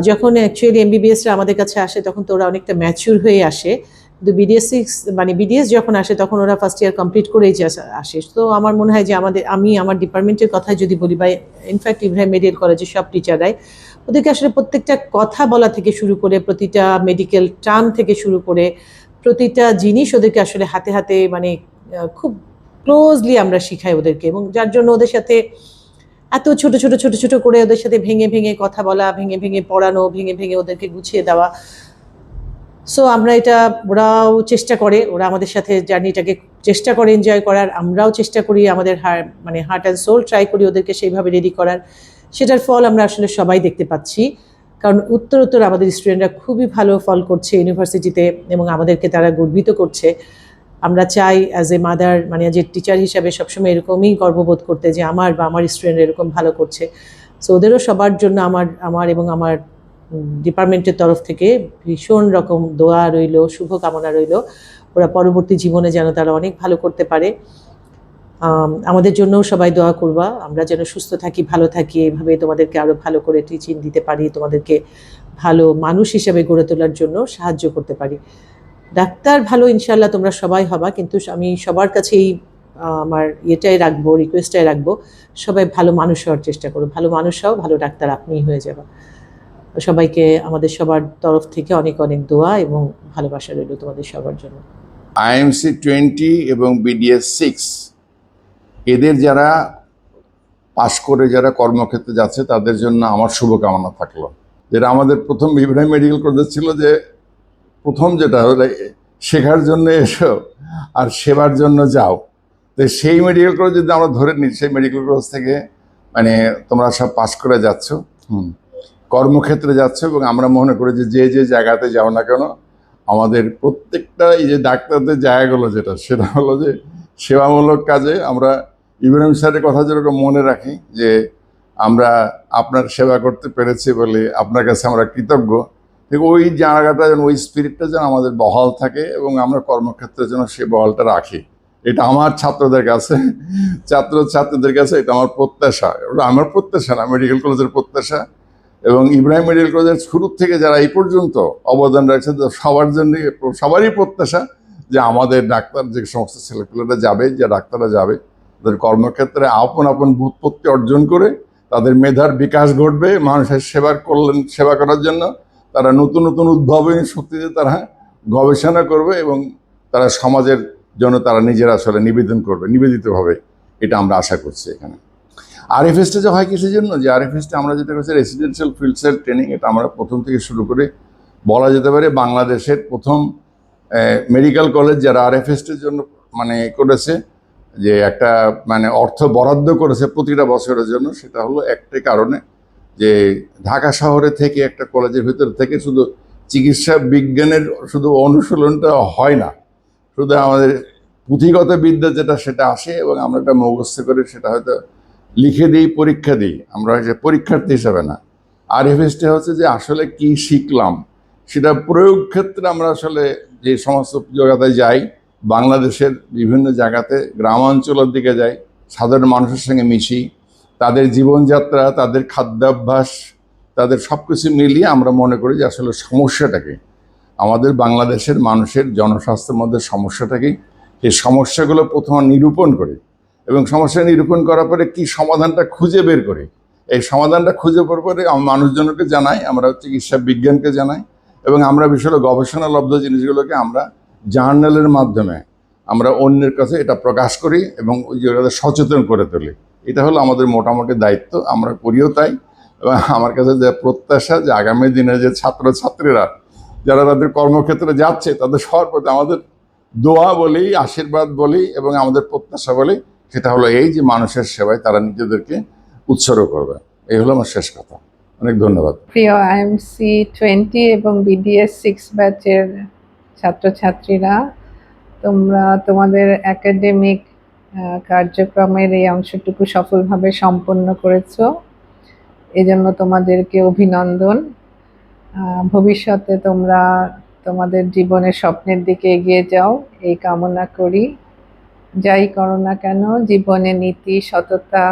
যখন অ্যাকচুয়ালি MBBS-রা আমাদের কাছে আসে তখন তো ওরা অনেকটা ম্যাচিউর হয়ে আসে, কিন্তু BDS যখন আসে তখন ওরা ফার্স্ট ইয়ার কমপ্লিট করেই আসে। তো আমার মনে হয় যে আমি আমার ডিপার্টমেন্টের কথা যদি বলি, বা ইনফ্যাক্ট ইব্রাহিম মেডিকেল কলেজের সব টিচাররাই, ওদেরকে আসলে প্রত্যেকটা কথা বলা থেকে শুরু করে, প্রতিটা মেডিকেল টার্ম থেকে শুরু করে, প্রতিটা জিনিস ওদেরকে আসলে হাতে হাতে মানে খুব ক্লোজলি আমরা শিখাই ওদেরকে। এবং যার জন্য ওদের সাথে এত ছোট করে ওদের সাথে ভেঙে কথা বলা, ভেঙে পড়ানো, ভেঙে ওদেরকে গুছিয়ে দেওয়া। সো আমরা এটা, ওরাও চেষ্টা করে, ওরা আমাদের সাথে জার্নিটাকে চেষ্টা করে এনজয় করার, আমরাও চেষ্টা করি আমাদের হার্ট অ্যান্ড সোল ট্রাই করি ওদেরকে সেইভাবে রেডি করার। সেটার ফল আমরা আসলে সবাই দেখতে পাচ্ছি, কারণ উত্তর আমাদের স্টুডেন্টরা খুবই ভালো ফল করছে ইউনিভার্সিটিতে এবং আমাদেরকে তারা গর্বিত করছে। আমরা চাই অ্যাজ এ মাদার, মানে যে টিচার হিসাবে সবসময় এরকমই গর্ববোধ করতে যে আমার স্টুডেন্ট এরকম ভালো করছে। সো ওদেরও সবার জন্য আমার এবং আমার ডিপার্টমেন্টের তরফ থেকে ভীষণ রকম দোয়া রইল, শুভকামনা রইল। ওরা পরবর্তী জীবনে যেন তারা অনেক ভালো করতে পারে। আমাদের জন্যও সবাই দোয়া করবা, আমরা যেন সুস্থ থাকি, ভালো থাকি, এইভাবে তোমাদেরকে আরও ভালো করে টিচিং দিতে পারি, তোমাদেরকে ভালো মানুষ হিসেবে গড়ে তোলার জন্য সাহায্য করতে পারি। ডাক্তার ভালো ইনশাল্লাহ তোমরা সবাই হবা, কিন্তু আমি সবার কাছেই আমার রিকোয়েস্টটাই রাখবো, সবাই ভালো মানুষ হওয়ার চেষ্টা করো। ভালো মানুষ হও, ভালো ডাক্তার আপনিই হয়ে যাবা। সবাইকে আমাদের সবার তরফ থেকে অনেক দোয়া এবং ভালোবাসা রইল তোমাদের সবার জন্য। IMC20 এবং BDS6 এদের যারা পাশ করে যারা কর্মক্ষেত্রে যাচ্ছে তাদের জন্য আমার শুভকামনা থাকলো। যেটা আমাদের প্রথম ইব্রাহিম মেডিকেল কলেজ ছিল, যে প্রথম যেটা হলো শেখার জন্য এসো আর সেবার জন্য যাও। তো সেই মেডিকেল কলেজ যদি আমরা ধরে নিই, সেই মেডিকেল কলেজ থেকে মানে তোমরা সব পাশ করে যাচ্ছ, কর্মক্ষেত্রে যাচ্ছ, এবং আমরা মনে করি যে যে যে জায়গাতে যাও না কেন আমাদের প্রত্যেকটা এই যে ডাক্তারদের জায়গাগুলো যেটা, সেটা হলো যে সেবামূলক কাজে আমরা ইব্রাহিম স্যারের কথা যেরকম মনে রাখি যে আমরা আপনার সেবা করতে পেরেছি বলে আপনার কাছে আমরা কৃতজ্ঞ। ঠিক ওই জায়গাটা যেন, ওই স্পিরিটটা যেন আমাদের বহাল থাকে এবং আমরা কর্মক্ষেত্রের জন্য সেই বহালটা রাখি। এটা আমার ছাত্রদের কাছে, ছাত্রীদের কাছে এটা আমার প্রত্যাশা। ওটা আমার প্রত্যাশা না, মেডিকেল কলেজের প্রত্যাশা। এবং ইব্রাহিম মেডিকেল কলেজের শুরু থেকে যারা এই পর্যন্ত অবদান রাখছে, সবার জন্য, সবারই প্রত্যাশা যে আমাদের ডাক্তার যে সমস্ত ছেলেপেলেরা যাবে, যে ডাক্তাররা যাবে, তাদের কর্মক্ষেত্রে আপন আপন ব্যুৎপত্তি অর্জন করে তাদের মেধার বিকাশ ঘটবে, মানুষের সেবা করার জন্য তারা নতুন নতুন উদ্ভাবনী শক্তিতে তারা গবেষণা করবে এবং তারা সমাজের জন্য তারা নিজেরা আসলে নিবেদিত হবে। এটা আমরা আশা করছি। এখানে আরএফএসটা যে হয় কিসের জন্য, যে আরএফএসটা আমরা যেটা করছি রেসিডেন্সিয়াল ফিল্ড সার্ভিস ট্রেনিং, এটা আমরা প্রথম থেকে শুরু করে বলা যেতে পারে বাংলাদেশের প্রথম মেডিকেল কলেজ যারা আরএফএসটার জন্য মানে করেছে, যে একটা মানে অর্থ বরাদ্দ করেছে প্রতিটা বছরের জন্য। সেটা হলো একটাই কারণে যে ঢাকা শহরে থেকে একটা কলেজের ভিতর থেকে শুধু চিকিৎসা বিজ্ঞানের শুধু অনুশীলনটা হয় না, শুধু আমাদের পুঁথিগত বিদ্যা যেটা সেটা আসে এবং আমরা একটা মুখস্থ করে সেটা হয়তো লিখে দিই, পরীক্ষা দিই, আমরা যে পরীক্ষার্থী হিসাবে না। আরএফএসটা হচ্ছে যে আসলে কি শিখলাম সেটা প্রয়োগ ক্ষেত্রে আমরা আসলে যে সমস্ত জায়গাতে যাই, বাংলাদেশের বিভিন্ন জায়গাতে গ্রামাঞ্চলের দিকে যাই, সাধারণ মানুষের সঙ্গে মিশি, তাদের জীবনযাত্রা, তাদের খাদ্যাভ্যাস, তাদের সব কিছু মিলিয়ে আমরা মনে করি যে আসলে সমস্যাটাকে, আমাদের বাংলাদেশের মানুষের জনস্বাস্থ্যের মধ্যে সমস্যাটাকে, সেই সমস্যাগুলো প্রথমে নিরূপণ করি এবং সমস্যা নিরূপণ করার পরে কি সমাধানটা খুঁজে বের করি। এই সমাধানটা খুঁজে বের করে মানুষজনকে জানাই, আমরা চিকিৎসা বিজ্ঞানকে জানাই এবং আমরা বিষয়ে গবেষণালব্ধ জিনিসগুলোকে আমরা জার্নালের মাধ্যমে আমরা অন্যের কাছে এটা প্রকাশ করি এবং ওই জায়গাতে সচেতন করে তুলি। এটা হলো আমাদের মোটামুটি দায়িত্ব, আমরা করিও তাই। এবং আমার কাছে যে প্রত্যাশা যে আগামী দিনে যে ছাত্রছাত্রীরা যারা তাদের কর্মক্ষেত্রে যাচ্ছে তাদের সবার প্রতি আমাদের দোয়া বলি, আশীর্বাদ বলি এবং আমাদের প্রত্যাশা বলি, সেটা হলো এই যে মানুষের সেবায় তারা নিজেদেরকে উৎসর্গ করবে। এই হলো আমার শেষ কথা। অনেক ধন্যবাদ। প্রিয় আইএমসি 20 এবং বিডিএস 6 ব্যাচের ছাত্রছাত্রীরা, তোমরা তোমাদের একাডেমিক কার্যক্রমের এই অংশটুকু সফলভাবে সম্পন্ন করেছো, এজন্য তোমাদেরকে অভিনন্দন। ভবিষ্যতে তোমরা তোমাদের জীবনের স্বপ্নের দিকে এগিয়ে যাও এই কামনা করি। যাই করো না কেন, জীবনে নীতি, সততা,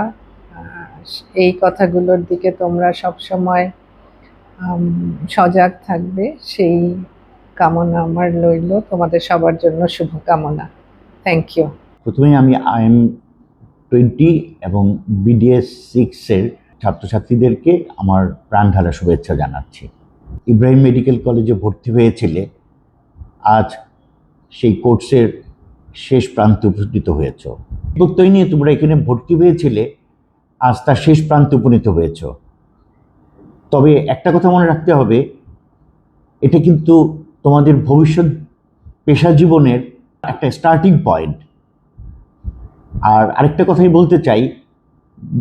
এই কথাগুলোর দিকে তোমরা সবসময় সজাগ থাকবে, সেই কামনা আমার রইল। তোমাদের সবার জন্য শুভকামনা। Thank you. প্রথমে আমি IM20 এবং BDS 6-এর ছাত্রছাত্রীদেরকে আমার প্রাণঢালা শুভেচ্ছা জানাচ্ছি। ইব্রাহিম মেডিকেল কলেজে ভর্তি হয়েছিলে, আজ সেই কোর্সের শেষ প্রান্তে উপনীত হয়েছ। প্রত্যয় নিয়ে তোমরা এখানে ভর্তি হয়েছিলে, আজ তার শেষ প্রান্তে উপনীত হয়েছ। তবে একটা কথা মনে রাখতে হবে, এটা কিন্তু তোমাদের ভবিষ্যৎ পেশা জীবনের একটা স্টার্টিং পয়েন্ট। আর আরেকটা কথাই বলতে চাই,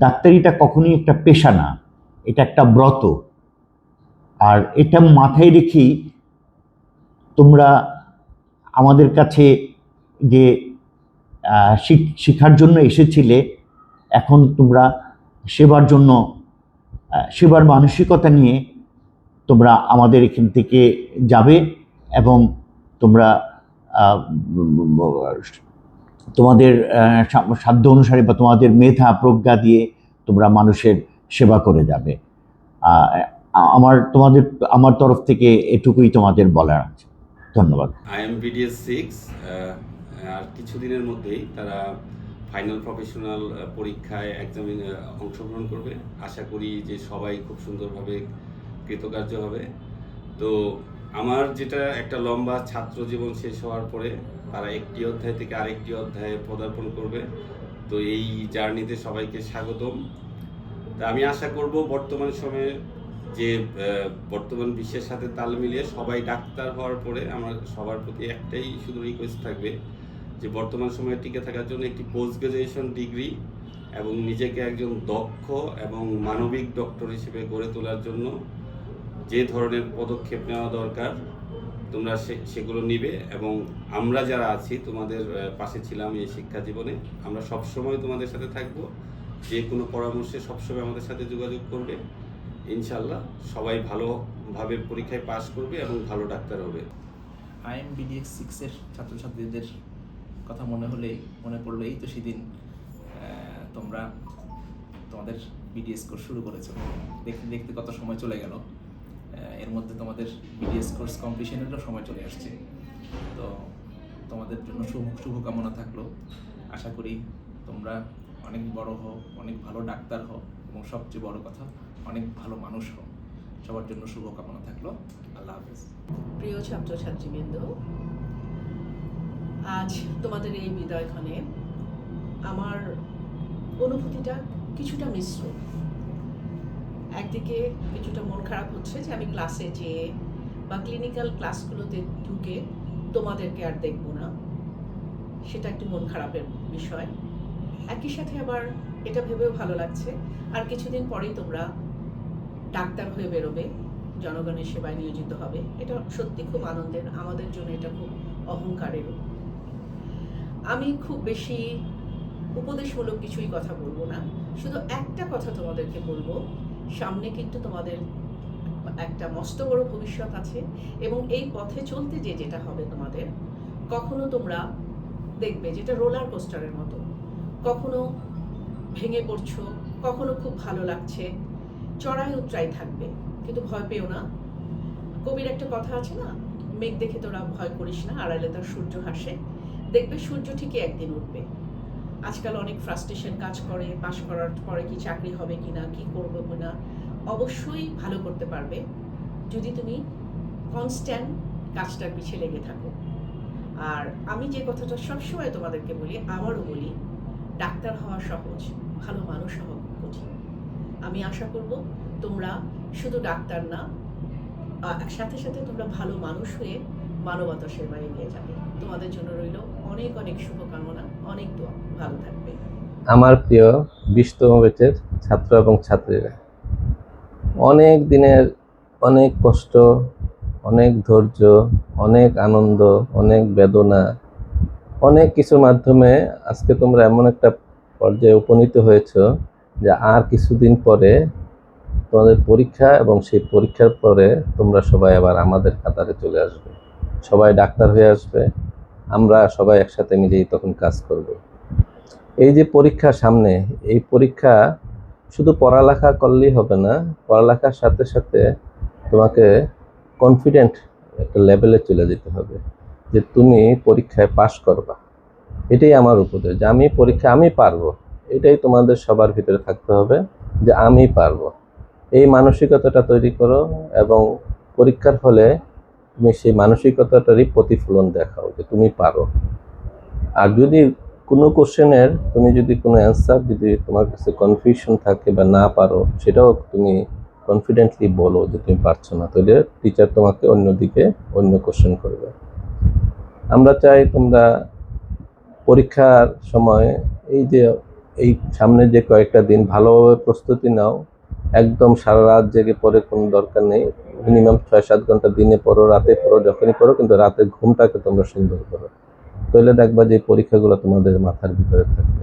ডাক্তারিটা কখনোই একটা পেশা না, এটা একটা ব্রত। আর এটা মাথায় রেখেই তোমরা আমাদের কাছে যে শিক্ষার জন্য এসেছিলে, এখন তোমরা সেবার জন্য, সেবার মানসিকতা নিয়ে তোমরা আমাদের এখান থেকে যাবে এবং তোমরা তোমাদের সাধ্য অনুসারে বা তোমাদের মেধা প্রজ্ঞা দিয়ে তোমরা মানুষের সেবা করে যাবে। আমার তরফ থেকে এটুকুই তোমাদের বলার আছে। ধন্যবাদ। IMBDS 6 আর কিছুদিনের মধ্যেই তারা ফাইনাল প্রফেশনাল পরীক্ষায় এক্সামে অংশগ্রহণ করবে। আশা করি যে সবাই খুব সুন্দরভাবে কৃতকার্য হবে। তো আমার যেটা একটা লম্বা ছাত্র জীবন শেষ হওয়ার পরে তারা একটি অধ্যায় থেকে আরেকটি অধ্যায়ে পদার্পণ করবে। তো এই জার্নিতে সবাইকে স্বাগতম। তা আমি আশা করব বর্তমান সময়ে যে বর্তমান বিশ্বের সাথে তাল মিলিয়ে সবাই ডাক্তার হওয়ার পরে আমার সবার প্রতি একটাই শুধু রিকোয়েস্ট থাকবে যে বর্তমান সময়ে টিকে থাকার জন্য একটি পোস্ট গ্রাজুয়েশন ডিগ্রি এবং নিজেকে একজন দক্ষ এবং মানবিক ডক্টর হিসেবে গড়ে তোলার জন্য যে ধরনের পদক্ষেপ নেওয়া দরকার তোমরা সেগুলো নিবে। এবং আমরা যারা আছি তোমাদের পাশে ছিলাম এই শিক্ষা জীবনে, আমরা সবসময় তোমাদের সাথে থাকব। যে কোনো পরামর্শে সবসময় আমাদের সাথে যোগাযোগ করবে। ইনশাল্লাহ সবাই ভালোভাবে পরীক্ষায় পাশ করবে এবং ভালো ডাক্তার হবে। IMBDS 6-এর ছাত্রছাত্রীদের কথা মনে পড়লেই তো সেদিন তোমরা তোমাদের BDS কোর্স শুরু করেছো। দেখতে দেখতে কত সময় চলে গেল, এর মধ্যে তোমাদের BDS কোর্স কমপ্লিশনেরও সময় চলে আসছে। তো তোমাদের জন্য শুভকামনা থাকলো। আশা করি তোমরা অনেক বড় হও, অনেক ভালো ডাক্তার হও এবং সবচেয়ে বড় কথা অনেক ভালো মানুষ হও। সবার জন্য শুভকামনা থাকলো। আল্লাহ হাফেজ। প্রিয় ছাত্রছাত্রীবৃন্দ, আজ তোমাদের এই বিদায়ক্ষণে আমার অনুভূতিটা কিছুটা মিশ্র। একদিকে কিছুটা মন খারাপ হচ্ছে যে আমি ক্লাসে যেয়ে বা ক্লিনিক্যাল ক্লাসগুলোতে ঢুকে তোমাদেরকে আর দেখব না, সেটা একটু মন খারাপের বিষয়। একই সাথে আবার এটা ভেবেও ভালো লাগছে আর কিছুদিন পরেই তোমরা ডাক্তার হয়ে বেরোবে, জনগণের সেবায় নিয়োজিত হবে। এটা সত্যি খুব আনন্দের, আমাদের জন্য এটা খুব অহংকারেরও। আমি খুব বেশি উপদেশমূলক কিছুই কথা বলবো না, শুধু একটা কথা তোমাদেরকে বলবো, সামনে কিন্তু তোমাদের একটা মস্ত বড় ভবিষ্যৎ আছে এবং এই পথে চলতে যেটা হবে তোমাদের, কখনো তোমরা দেখবে যেটা রোলার কোস্টারের মতো, কখনো ভেঙে পড়ছো, কখনো খুব ভালো লাগছে, চড়াই উতরাই থাকবে, কিন্তু ভয় পেও না। কবির একটা কথা আছে না, মেঘ দেখে তোরা ভয় করিস না, আড়ালে তার সূর্য হাসে। দেখবে সূর্য ঠিকই একদিন উঠবে। আজকাল অনেক ফ্রাস্ট্রেশন কাজ করে, পাশ করার পরে কি চাকরি হবে কিনা, কি করবো কিনা। অবশ্যই ভালো করতে পারবে যদি তুমি কনস্ট্যান্ট কাজটার পিছিয়ে লেগে থাকো। আর আমি যে কথাটা সবসময় তোমাদেরকে বলি, আবারও বলি, ডাক্তার হওয়া সহজ, ভালো মানুষ হওয়া কঠিন। আমি আশা করব তোমরা শুধু ডাক্তার না, সাথে সাথে তোমরা ভালো মানুষ হয়ে মানবতা সেবায় এগিয়ে যাবে। তোমাদের জন্য রইল অনেক অনেক শুভকামনা, অনেক দোয়া। ভালো থাকবে। আমার প্রিয় 20তম ব্যাচের ছাত্র এবং ছাত্রীরা, অনেক দিনের অনেক কষ্ট, অনেক ধৈর্য, অনেক আনন্দ, অনেক বেদনা, অনেক কিছুর মাধ্যমে আজকে তোমরা এমন একটা পর্যায়ে উপনীত হয়েছ যে আর কিছুদিন পরে তোমাদের পরীক্ষা এবং সেই পরীক্ষার পরে তোমরা সবাই আবার আমাদের কাতারে চলে আসবে, সবাই ডাক্তার হয়ে আসবে, আমরা সবাই একসাথে মিলেই তখন কাজ করব। এই যে পরীক্ষা সামনে, এই পরীক্ষা শুধু পড়ালেখা করলেই হবে না, পড়ালেখার সাথে সাথে তোমাকে কনফিডেন্ট একটা লেভেলে চলে যেতে হবে যে তুমি পরীক্ষায় পাশ করবা। এটাই আমার উপদেশ, যে আমি পারবো। এটাই তোমাদের সবার ভিতরে থাকতে হবে যে আমি পারবো। এই মানসিকতাটা তৈরি করো এবং পরীক্ষার হলে তুমি সেই মানসিকতাটারই প্রতিফলন দেখাও যে তুমি পারো। আর যদি কোনো কোশ্চেনের তুমি যদি কোনো অ্যান্সার যদি তোমার কাছে কনফিউশন থাকে বা না পারো, সেটাও তুমি কনফিডেন্টলি বলো যে তুমি পারছো না, তাহলে টিচার তোমাকে অন্যদিকে অন্য কোশ্চেন করবে। আমরা চাই তোমরা পরীক্ষার সময় এই সামনে যে কয়েকটা দিন ভালোভাবে প্রস্তুতি নাও। একদম সারা রাত জেগে পড়ে কোনো দরকার নেই, মিনিমাম 6-7 ঘন্টা দিনে পড়ো, রাতে পড়ো, যখনই পড়ো, কিন্তু রাতের ঘুমটাকে তোমরা সুন্দর করো। তাহলে দেখবা যে পরীক্ষাগুলো তোমাদের মাথার ভিতরে থাকবে।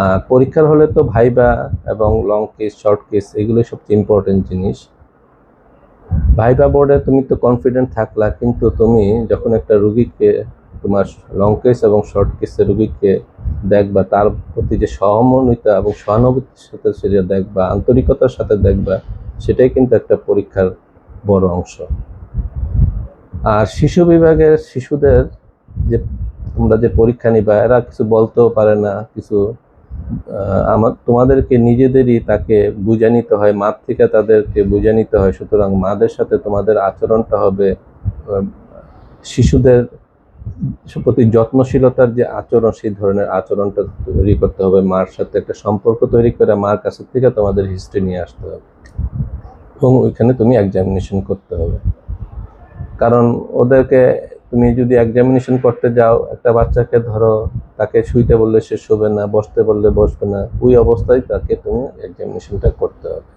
আর পরীক্ষার হলে তো ভাইবা এবং লং কেস, শর্ট কেস, এগুলো সবচেয়ে ইম্পর্টেন্ট জিনিস। ভাইবা বোর্ডে তুমি তো কনফিডেন্ট থাকলা, কিন্তু তুমি যখন একটা রুগীকে, তোমার লং কেস এবং শর্ট কেসের রুগীকে দেখবা, তার প্রতি যে সহমর্মিতা এবং সহানুভূতির সাথে সেটা দেখবা, আন্তরিকতার সাথে দেখবা, সেটাই কিন্তু একটা পরীক্ষার বড় অংশ। আর শিশু বিভাগের শিশুদের যে তোমরা যে পরীক্ষা নিবা, এরা কিছু বলতেও পারে না, কিছু তোমাদেরকে নিজেদেরই তাকে বুঝে নিতে হয়, মার থেকে তাদেরকে বুঝে নিতে হয়। সুতরাং মাদের সাথে তোমাদের আচরণটা হবে শিশুদের প্রতি যত্নশীলতার যে আচরণ, সেই ধরনের আচরণটা তৈরি করতে হবে। মার সাথে একটা সম্পর্ক তৈরি করে মার কাছে থেকে তোমাদের হিস্ট্রি নিয়ে আসতে হবে এবং ওইখানে তুমি এক্সামিনেশন করতে হবে। কারণ ওদেরকে তুমি যদি এক্সামিনেশন করতে যাও, একটা বাচ্চাকে ধরো তাকে শুইতে বললে সে শোবে না, বসতে বললে বসবে না, ওই অবস্থায় তাকে তুমি এক্সামিনেশনটা করতে হবে।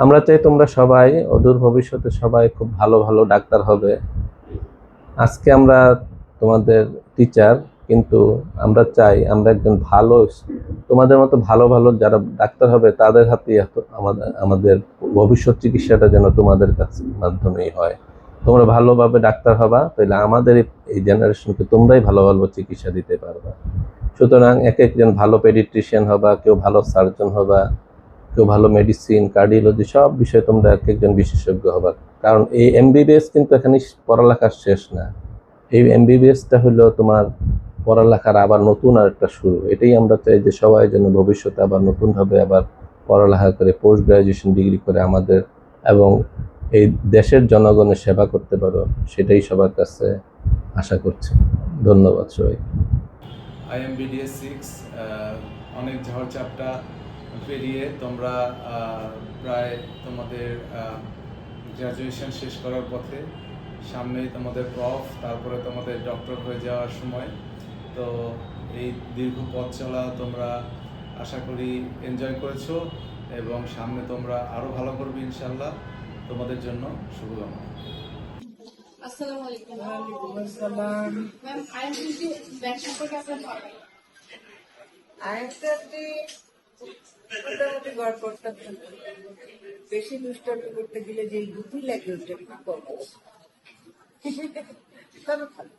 আমরা চাই তোমরা সবাই অদূর ভবিষ্যতে সবাই খুব ভালো ভালো ডাক্তার হবে। আজকে আমরা তোমাদের টিচার, কিন্তু আমরা চাই আমরা একজন ভালো, তোমাদের মতো ভালো ভালো যারা ডাক্তার হবে তাদের হাতেই আমাদের ভবিষ্যৎ চিকিৎসাটা যেন তোমাদের কাছে মাধ্যমেই হয়। তোমরা ভালোভাবে ডাক্তার হবা, তাহলে আমাদের এই জেনারেশনকে তোমরাই ভালো ভালো চিকিৎসা দিতে পারবা। সুতরাং এক একজন ভালো পেডিট্রিশিয়ান হবা, কেউ ভালো সার্জন হবা, কেউ ভালো মেডিসিন, কার্ডিওলজি, সব বিষয়ে তোমরা এক একজন বিশেষজ্ঞ হবা। কারণ এই এমবিবিএস কিন্তু এখানে পড়ালেখার শেষ না। এই এমবিবিএসটা হলো তোমার পড়ালেখার আবার নতুন আর একটা শুরু। এটাই আমরা চাই যে সবাই যেন ভবিষ্যতে আবার নতুনভাবে আবার পড়ালেখা করে পোস্ট গ্রাজুয়েশন ডিগ্রি করে আমাদের এবং এই দেশের জনগণের সেবা করতে পারো, সেটাই সবার কাছে আশা করছি। ধন্যবাদ সবাই। IMBDS 6 অনেক ঝড় চাপটা পেরিয়ে তোমরা প্রায় তোমাদের গ্র্যাজুয়েশন শেষ করার পথে, সামনেই তোমাদের প্রফ, তারপরে তোমাদের ডক্টর হয়ে যাওয়ার সময়। তো এই দীর্ঘ পথ চলা তোমরা আশা করি এনজয় করেছো এবং সামনে তোমরা আরও ভালো করবে ইনশাল্লাহ। তোমাদের জন্য শুভকামনা। আসসালামু আলাইকুম। ওয়ালাইকুম আসসালাম। ম্যাম, IMBD ব্যাচ সম্পর্কে আপনার ধারণা? IMBD মোটামুটি গড় করতে বেশি দুষ্টামি করতে গেলে যে বুদ্ধি লাগে ওটা একটু কম, তবে ভালো।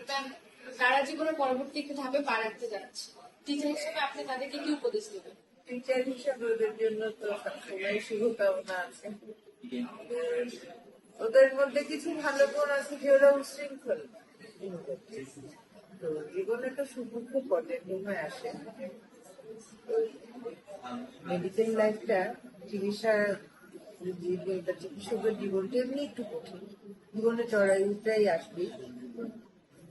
ম্যাম, তারা জীবনের পরবর্তী ধাপে পা রাখতে যাচ্ছে, টিচার হিসেবে আপনি তাদেরকে কি উপদেশ দেবেন? টিচার হিসেবে ওদের জন্য তো সবসময় শুভকামনা আছে। ওদের মধ্যে কিছু ভালো গুণ আছে যে ওরা উশৃঙ্খল, তো জীবনে তো সুখ খুব পর্যায়ক্রমে আসে। মেডিকেল লাইফটা চিকিৎসকের জীবনটা এমনি একটু কঠিন, জীবনে চড়াইটাই আসবে।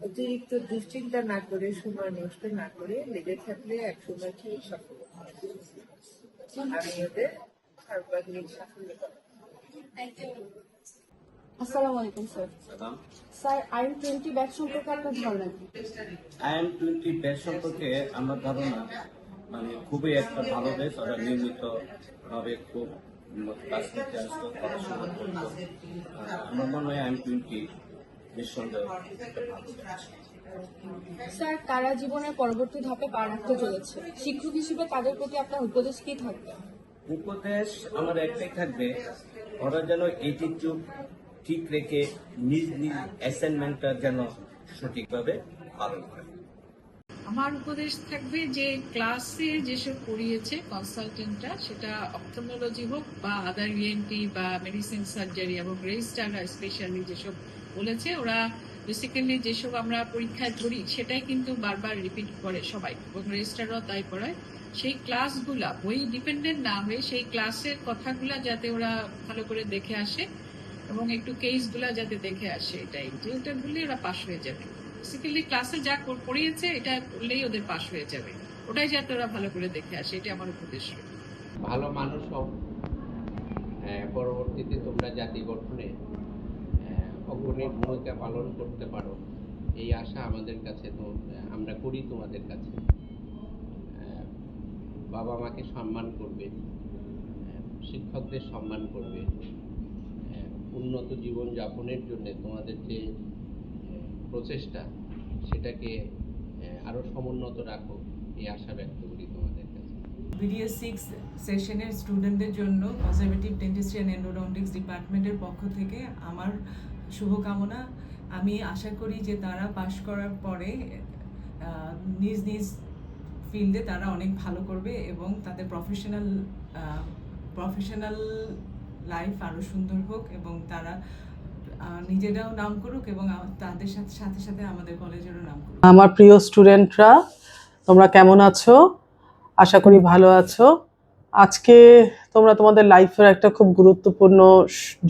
অতিরিক্ত দুশ্চিন্তা না করে, সময় নষ্ট না করে লেগে থাকলে একসময় ঠিক সফল আমি ওদের সর্বাগ্নিক সাফল্য পাবো। আসসালামু আলাইকুম স্যার। স্যার, IM20 ব্যাচ সম্পর্কে আপনার ধারণা কি? IM20 ব্যাচ সম্পর্কে আমার ধারণা মানে খুবই একটা ভালো ব্যাচ। ওরা নিয়মিত ভাবে খুব ক্লাস নিতে আসতো, পড়াশোনা করতো। আমার মনে হয় IM20 নিঃসন্দেহে একটা ভালো ব্যাচ। স্যার, তারা জীবনের পরবর্তী ধাপে পা রাখতে চলেছে, শিক্ষক হিসেবে তাদের প্রতি আপনার উপদেশ কি থাকবে? উপদেশ আমার একটাই থাকবে, ওরা যেন অ্যাটিটিউড ঠিক রেখে নিজ নিজ অ্যাসাইনমেন্টটা যেন সঠিকভাবে পালন করে। আমার উপদেশ থাকবে যে ক্লাসে যেসব পড়িয়েছে কনসালটেন্টরা, সেটা অপথলমোলজি হোক বা আদার ENT বা মেডিসিন সার্জারি এবং রেজিস্ট্রাররা স্পেশালি যেসব বলেছে, ওরা বেসিক্যালি যেসব আমরা পরীক্ষায় ধরি সেটাই কিন্তু বারবার রিপিট করে সবাই, এবং রেজিস্ট্রাররাও তাই পড়ায়। সেই ক্লাসগুলা বই ডিপেন্ডেন্ট না হয়ে সেই ক্লাসের কথাগুলা যাতে ওরা ভালো করে দেখে আসে এবং একটু কেসগুলা যাতে দেখে আসে, এটাই যেটা বললে ওরা পাস হয়ে যাবে। বেসিক্যালি ক্লাসে যা পড়িয়েছে এটা করলেই ওদের পাস হয়ে যাবে, ওটাই যাতে ওরা ভালো করে দেখে আসে, এটা আমার উপদেশ। ভালো মানুষ হও, পরবর্তীতে তোমরা জাতি গঠনে অগ্রণী ভূমিকা পালন করতে পারো, এই আশা আমাদের কাছে, তো আমরা করি তোমাদের কাছে। বাবা মাকে সম্মান করবে, শিক্ষকদের সম্মান করবে, উন্নত জীবন যাপনের জন্য তোমাদের যে প্রচেষ্টা সেটাকে আরো সমুন্নত রাখো, এই আশা ব্যক্ত করি তোমাদের কাছে। BDS 6 সেশনের স্টুডেন্টদের জন্য কনজারভেটিভ ডেন্টিস্ট্রি অ্যান্ড এন্ডোডন্টিক্স ডিপার্টমেন্টের পক্ষ থেকে আমার শুভকামনা। আমি আশা করি যে তারা পাশ করার পরে নিজ নিজ ফিল্ডে তারা অনেক ভালো করবে এবং তাদের প্রফেশনাল লাইফ আরও সুন্দর হোক এবং তারা নিজেরাও নাম করুক এবং তাদের সাথে সাথে আমাদের কলেজেরও নাম করুক। আমার প্রিয় স্টুডেন্টরা, তোমরা কেমন আছো? আশা করি ভালো আছো। আজকে তোমরা তোমাদের লাইফের একটা খুব গুরুত্বপূর্ণ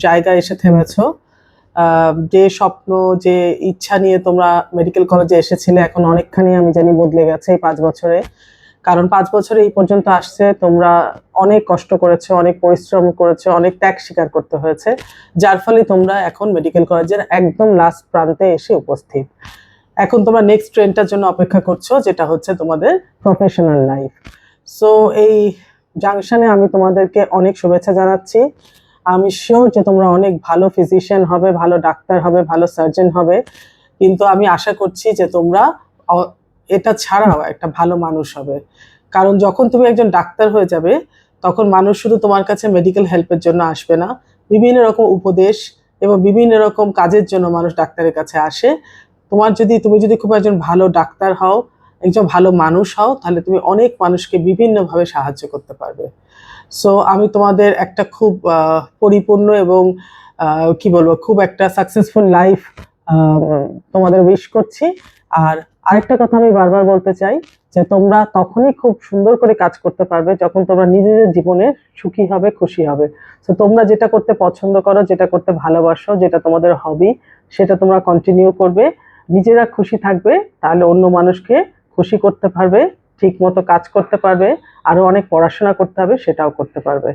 জায়গায় এসে থেমেছো। যে স্বপ্ন যে ইচ্ছা নিয়ে তোমরা মেডিকেল কলেজে এসেছিলে এখন অনেকখানি আমি জানি বদলে গেছে এই 5 বছরে। কারণ 5 বছরে এই পর্যন্ত আসছে, তোমরা অনেক কষ্ট করেছো, অনেক পরিশ্রম করেছো, অনেক ত্যাগ স্বীকার করতে হয়েছে, যার ফলে তোমরা এখন মেডিকেল কলেজের একদম লাস্ট প্রান্তে এসে উপস্থিত। এখন তোমরা নেক্সট ট্রেনটার জন্য অপেক্ষা করছো, যেটা হচ্ছে তোমাদের প্রফেশনাল লাইফ। সো এই জাংশনে আমি তোমাদেরকে অনেক শুভেচ্ছা জানাচ্ছি। আমি শিওর যে তোমরা অনেক ভালো ফিজিশিয়ান হবে, ভালো ডাক্তার হবে, ভালো সার্জন হবে, কিন্তু আমি আশা করছি যে তোমরা এটা ছাড়াও একটা ভালো মানুষ হবে। কারণ যখন তুমি একজন ডাক্তার হয়ে যাবে তখন মানুষ শুধু তোমার কাছে মেডিকেল হেল্পের জন্য আসবে না, বিভিন্ন রকম উপদেশ এবং বিভিন্ন রকম কাজের জন্য মানুষ ডাক্তারের কাছে আসে। তুমি যদি খুব একজন ভালো ডাক্তার হও, একজন ভালো মানুষ হও, তাহলে তুমি অনেক মানুষকে বিভিন্নভাবে সাহায্য করতে পারবে। সো আমি তোমাদের একটা খুব পরিপূর্ণ এবং কি বলবো, খুব একটা সাকসেসফুল লাইফ তোমাদের উইশ করছি। আর আরেকটা কথা আমি বারবার বলতে চাই যে তোমরা তখনই খুব সুন্দর করে কাজ করতে পারবে যখন তোমরা নিজেদের জীবনে সুখী হবে, খুশি হবে। তো তোমরা যেটা করতে পছন্দ করো, যেটা করতে ভালোবাসো, যেটা তোমাদের হবি, সেটা তোমরা কন্টিনিউ করবে। নিজেরা খুশি থাকবে, তাহলে অন্য মানুষকে খুশি করতে পারবে, ঠিক মতো কাজ করতে পারবে, আরো অনেক পড়াশোনা করতে হবে, সেটাও করতে পারবে।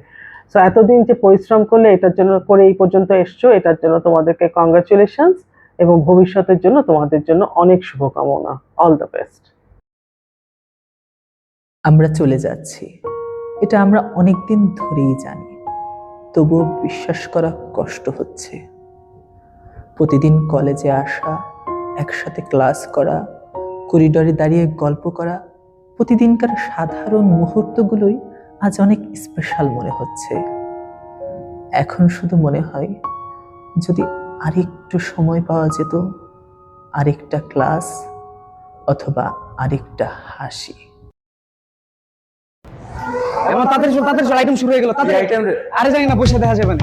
সো এতদিন যে পরিশ্রম করলে এটার জন্য করে এই পর্যন্ত এসছো, এটার জন্য তোমাদেরকে কংগ্রাচুলেশনস এবং ভবিষ্যতের জন্য তোমাদের জন্য অনেক শুভকামনা। All the best. আমরা চলে যাচ্ছি, এটা আমরা অনেকদিন ধরেই জানি, তবুও বিশ্বাস করা কষ্ট হচ্ছে। প্রতিদিন কলেজে আসা, একসাথে ক্লাস করা, করিডোরে দাঁড়িয়ে গল্প করা, প্রতিদিনকার সাধারণ মুহূর্তগুলোই আজ অনেক স্পেশাল মনে হচ্ছে। এখন শুধু মনে হয় যদি আরেকটু সময় পাওয়া যেত, আরেকটা ক্লাস অথবা আরেকটা হাসি। তাড়াতাড়ি আইটেম শুরু হয়ে গেল। আরে জানি না, বসে দেখা যাবে না।